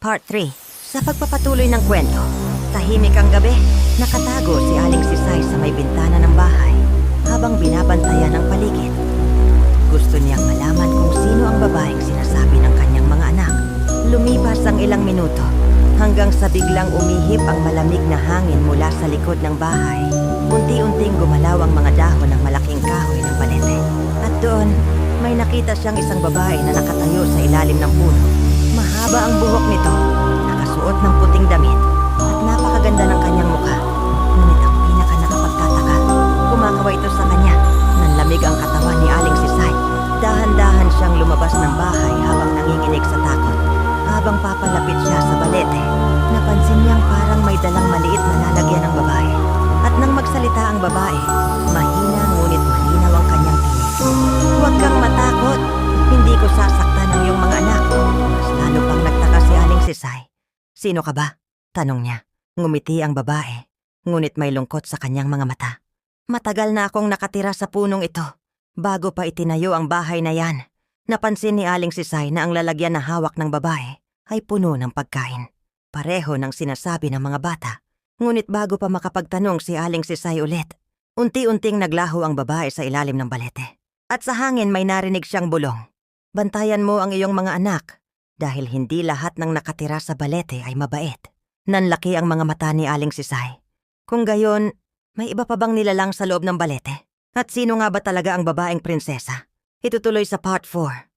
Part 3. Sa pagpapatuloy ng kwento, tahimik ang gabi, nakatago si Aling Sisay sa may bintana ng bahay habang binabantayan ang paligid. Gusto niyang malaman kung sino ang babaeng sinasabi ng kanyang mga anak. Lumipas ang ilang minuto hanggang sa biglang umihip ang malamig na hangin mula sa likod ng bahay. Unti-unting gumalaw ang mga dahon ng malaking kahoy ng balete. At doon, may nakita siyang isang babae na nakatayo sa ilalim ng puno. Mahaba ang buhok nito, nakasuot ng puting damit, at napakaganda ng kanyang mukha. Ngunit ang pinaka-nakapagtataka, kumakaway ito sa kanya. Nanlamig ang katawan ni Aling Sisay. Dahan-dahan siyang lumabas ng bahay habang nanginginig sa takot. Habang papalapit siya sa balete, napansin niyang parang may dalang maliit na lalagyan ng babae. At nang magsalita ang babae, mahina ngunit malinaw ang kanyang tinig. "Huwag kang matakot. Hindi ko sasaktan ang iyong mga anak." Mas lalo pang nagtaka si Aling Sisay. "Sino ka ba?" tanong niya. Ngumiti ang babae, ngunit may lungkot sa kanyang mga mata. "Matagal na akong nakatira sa punong ito. Bago pa itinayo ang bahay na yan." Napansin ni Aling Sisay na ang lalagyan na hawak ng babae ay puno ng pagkain. Pareho ng sinasabi ng mga bata. Ngunit bago pa makapagtanong si Aling Sisay ulit, unti-unting naglaho ang babae sa ilalim ng balete. At sa hangin may narinig siyang bulong. "Bantayan mo ang iyong mga anak dahil hindi lahat ng nakatira sa balete ay mabait." Nanlaki ang mga mata ni Aling Sisay. Kung gayon, may iba pa bang nilalang sa loob ng balete? At sino nga ba talaga ang babaeng prinsesa? Itutuloy sa Part 4.